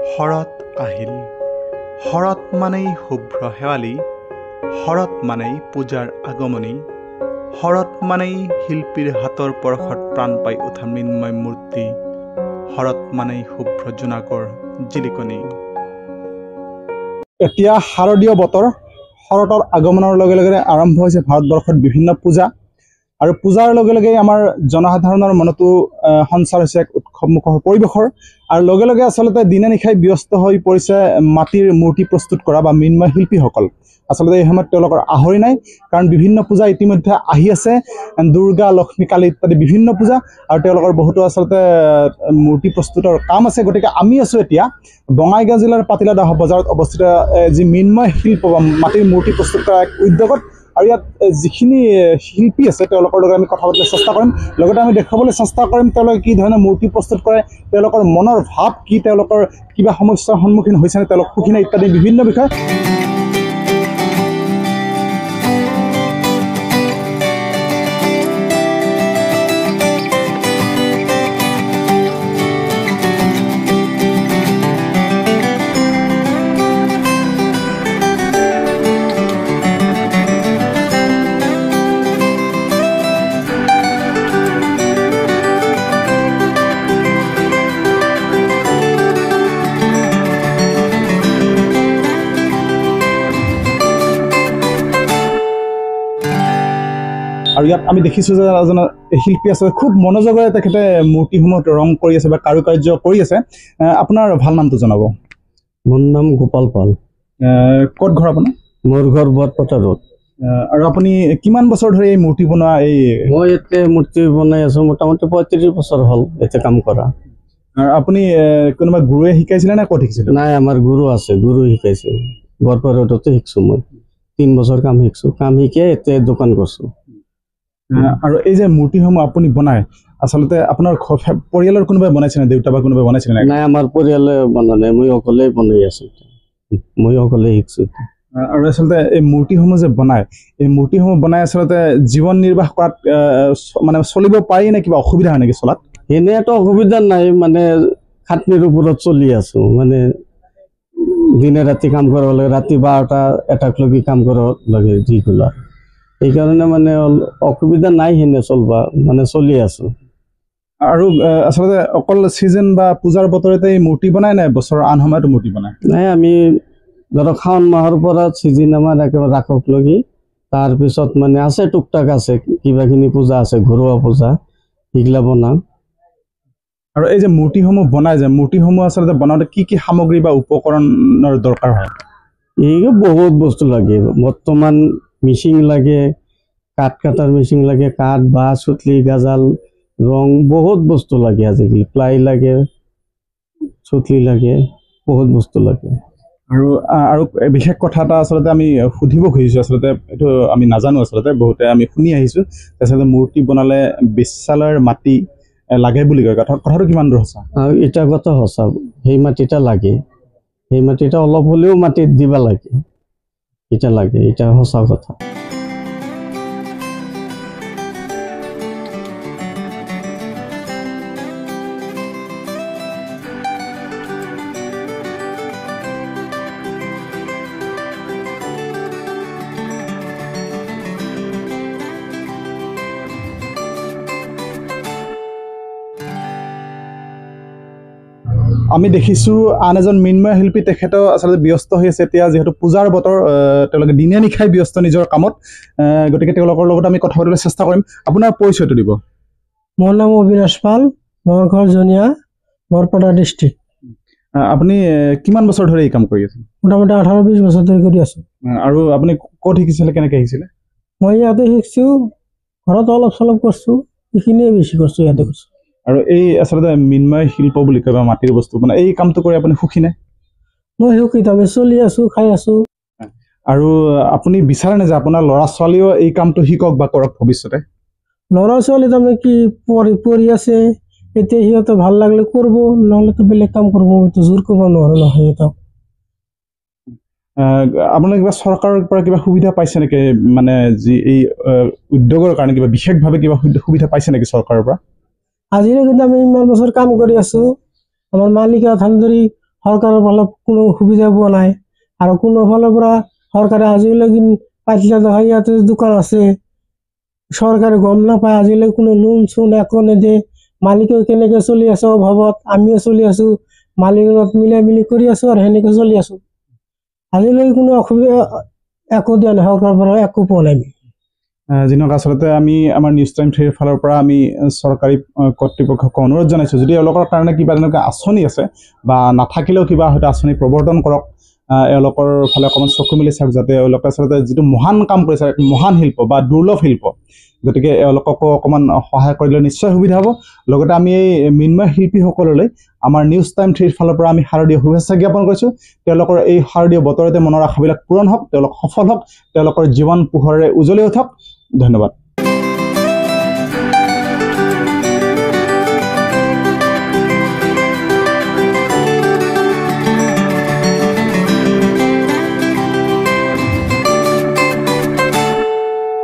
শৰৎ আহিল। শৰৎ মানেই শুভ্ৰ শেৱালি, শৰৎ মানেই পূজাৰ আগমনী, শৰৎ মানেই শিল্পীৰ হাতৰ পৰশত প্ৰাণ পাই উঠা মৃন্ময় মূৰ্তি, শৰৎ মানেই শুভ্ৰ জোনাকৰ জিলিকনি। এতিয়া শাৰদীয় বতৰ, শৰতৰ আগমনৰ লগে লগে আৰম্ভ হৈছে ভাৰতবৰ্ষত বিভিন্ন পূজা আৰু পূজাৰ লগে লগে আমাৰ জনসাধাৰণৰ মনতো সঞ্চাৰ হৈছে এক উৎসৱমুখৰ পৰিৱেশৰ আৰু লগে লগে আচলতে দিনে নিশাই ব্যস্ত হৈ পৰিছে মাটিৰ মূৰ্তি প্ৰস্তুত কৰা বা মৃন্ময় শিল্পীসকল। আচলতে এই সময়ত তেওঁলোকৰ আহৰি নাই, কাৰণ বিভিন্ন পূজা ইতিমধ্যে আহি আছে, দুৰ্গা, লক্ষ্মী, কালী ইত্যাদি বিভিন্ন পূজা, আৰু তেওঁলোকৰ বহুতো আচলতে মূৰ্তি প্ৰস্তুতৰ কাম আছে। গতিকে আমি আছোঁ এতিয়া বঙাইগাঁও জিলাৰ পাতিলাদাহ বজাৰত অৱস্থিত যি মৃন্ময় শিল্প বা মাটিৰ মূৰ্তি প্ৰস্তুত কৰা এক উদ্যোগত, আৰু ইয়াত যিখিনি শিল্পী আছে তেওঁলোকৰ লগত আমি কথা পাতিবলৈ চেষ্টা কৰিম। লগতে আমি দেখুৱাবলৈ চেষ্টা কৰিম তেওঁলোকে কি ধৰণে মূৰ্তি প্ৰস্তুত কৰে, তেওঁলোকৰ মনৰ ভাৱ কি, তেওঁলোকৰ কিবা সমস্যাৰ সন্মুখীন হৈছেনে, তেওঁলোক সুখী নে ইত্যাদি বিভিন্ন বিষয়। আৰু ইয়াত আমি দেখিছোঁ যে এজন শিল্পী আছে, খুব মনোযোগেৰে তেখেতে মূৰ্তিসমূহত ৰং কৰি আছে বা কাৰুকাৰ্য কৰি আছে। আপোনাৰ ভাল নামটো জনাব। মোৰ নাম গোপাল পাল। ক'ত ঘৰ আপোনাৰ? মোৰ ঘৰ বৰপেটা ৰোড। আৰু আপুনি কিমান বছৰ ধৰি এই মূৰ্তি বনোৱা? মই ইয়াতে মূৰ্তি বনাই আছোঁ মোটামুটি 35 বছৰ হ'ল ইয়াতে কাম কৰা। আপুনি কোনোবা গুৰুৱে শিকাইছিলে নে ক'ত শিকিছিলে? নাই, আমাৰ গুৰু আছে, গুৰু শিকাইছে। বৰপেটা ৰোডতে শিকছোঁ মই, 3 বছৰ কাম শিকছোঁ। কাম শিকিয়ে এতিয়া দোকান কৰিছোঁ। আৰু এই যে মূৰ্তিসমূহ আপুনি বনায়, আচলতে আপোনাৰ পৰিয়ালৰ কোনোবাই বনাইছেনে, দেউতা বা কোনোবাই বনাইছিলে? নাই, আমাৰ পৰিয়ালে বনোৱা নাই, মই অকলেই বনাই আছোঁ, মই অকলেই শিকছোঁ। আৰু আচলতে এই মূৰ্তিসমূহ যে বনায়, এই মূৰ্তিসমূহ বনাই আচলতে জীৱন নিৰ্বাহ কৰাত মানে চলিব পাৰি নে কিবা অসুবিধা হয় নেকি চলাত? এনেইতো অসুবিধা নাই, মানে খাটনিৰ ওপৰত চলি আছোঁ। মানে দিনে ৰাতি কাম কৰিব লাগে, ৰাতি 12টা-1টালৈকে কাম কৰিব লাগে যিগুলা, সেইকাৰণে মানে অসুবিধা নাই, সেনে চলবা মানে চলি আছোঁ। আৰু আচলতে অকল ছিজন বা পূজাৰ বতৰতে এই মূৰ্তি বনাই নাই, বছৰৰ আন সময়তো মূৰ্তি বনায়? নাই, আমি ধৰক শাওণ মাহৰ পৰা ছিজন আমাৰ একেবাৰে ৰাসক লগি, তাৰপিছত মানে আছে টুকটাক আছে, কিবাখিনি পূজা আছে, ঘৰুৱা পূজা, সেইগিলা বনাওঁ। আৰু এই যে মূৰ্তিসমূহ বনাই যে, মূৰ্তিসমূহ আচলতে বনাওঁতে কি কি সামগ্ৰী বা উপকৰণৰ দৰকাৰ হয়? এই বহুত বস্তু লাগে। বৰ্তমান মিচিং লাগে, কাঠ কাটাৰ মিচিং লাগে, কাঠ, বাঁহ, চুতলি, গাজাল, ৰং, বহুত বস্তু লাগে আজিকালি। প্লাই লাগে, চুতলি লাগে, বহুত বস্তু লাগে। আৰু বিশেষ কথা এটা আচলতে আমি সুধিব খুজিছোঁ, আচলতে এইটো আমি নাজানো, আচলতে বহুতে আমি শুনি আহিছোঁ, আচলতে মূৰ্তি বনালে বিশ্বালয়ৰ মাটি লাগে বুলি কয়, কথাটো কিমান দূৰ সঁচা? আৰু এটা কথা সঁচা, সেই মাটিটা লাগে, সেই মাটিটা অলপ হ'লেও মাটিত দিব লাগে, এটা লাগে, এটা সঁচা কথা। আমি দেখিছোঁ আন এজন মৃন্ময় শিল্পী, তেখেতেও আচলতে ব্যস্ত হৈ আছে এতিয়া, যিহেতু পূজাৰ বতৰ, তেওঁলোকে দিনে নিশাই ব্যস্ত নিজৰ কামত, গতিকে তেওঁলোকৰ লগত আমি কথা পাতিবলৈ চেষ্টা কৰিম। আপোনাৰ পৰিচয়টো দিব। মোৰ নাম অবিনাশ পাল, মোৰ ঘৰ জনীয়া, বৰপেটা ডিষ্ট্ৰিক্ট। আপুনি কিমান বছৰ ধৰি এই কাম কৰি আছে? মোটামুটি 18-20 বছৰ ধৰি কৰি আছোঁ। আৰু আপুনি ক'ত শিকিছিলে, কেনেকৈ শিকিছিলে? মই ইয়াতে শিকছোঁ, ঘৰত অলপ চলপ কৰিছোঁ, এইখিনিয়ে বেছি কৰিছোঁ, ইয়াতে কৰিছোঁ। আৰু এই আচলতে মৃন্ময় শিল্প বুলি কয় বা মাটিৰ বস্তু মানে, এই কামটো কৰি আপুনি সুখী নে? মই সুখী, আমি চলি আছোঁ, খাই আছোঁ। আৰু আপুনি বিচাৰেনে যে আপোনাৰ ল'ৰা ছোৱালীও এই কামটো শিকক বা কৰক ভৱিষ্যতে? ল'ৰা ছোৱালী তাৰমানে কি পঢ়ি আছে, এতিয়া সিহঁতে ভাল লাগিলে কৰিব, নহ'লেতো বেলেগ কাম কৰিব, হয়তো জোৰ কৰিব নোৱাৰোঁ নহয় সিহঁতক। আপোনালোকে কিবা চৰকাৰৰ পৰা কিবা সুবিধা পাইছে নেকি, মানে যি এই উদ্যোগৰ কাৰণে কিবা বিশেষভাৱে কিবা সুবিধা পাইছে নেকি চৰকাৰৰ পৰা? আজিলৈকে আমি ইমান বছৰ কাম কৰি আছোঁ, আমাৰ মালিকে ধান ধৰি চৰকাৰৰ ফালৰ কোনো সুবিধা পোৱা নাই আৰু কোনো ফালৰ পৰা চৰকাৰে আজিলৈকে পাইছিলে নহয় ইয়াতে দোকান আছে চৰকাৰে গম নাপায় আজিলৈকে কোনো লোন চোন একো নিদিয়ে মালিকে কেনেকৈ চলি আছে অভাৱত আমিও চলি আছোঁ মালিকৰ লগত মিলাই মিলি কৰি আছোঁ আৰু সেনেকৈ চলি আছোঁ আজিলৈকে কোনো অসুবিধা একো দিয়া নাই চৰকাৰৰ পৰা একো পোৱা নাই যিনক আচলতে আমি আমাৰ নিউজ টাইম 3 ফালৰ পৰা আমি চৰকাৰী কৰ্তৃপক্ষক অনুৰোধ জনাইছোঁ যদি এওঁলোকৰ কাৰণে কিবা তেনেকুৱা আঁচনি আছে বা নাথাকিলেও কিবা হয়তো আঁচনি প্ৰৱৰ্তন কৰক এওঁলোকৰ ফালে অকণমান চকু মেলি চাওক যাতে এওঁলোকে আচলতে যিটো মহান কাম কৰিছে মহান শিল্প বা দুৰ্লভ শিল্প গতিকে এওঁলোককো অকণমান সহায় কৰিলে নিশ্চয় সুবিধা হ'ব লগতে আমি এই মৃন্ময় শিল্পীসকললৈ আমাৰ নিউজ টাইম 3 ফালৰ পৰা আমি শাৰদীয় শুভেচ্ছা জ্ঞাপন কৰিছোঁ তেওঁলোকৰ এই শাৰদীয় বতৰতে মনৰ আশাবিলাক পূৰণ হওক তেওঁলোক সফল হওক তেওঁলোকৰ জীৱন পোহৰেৰে উজ্বলি উঠক ধন্যবাদ।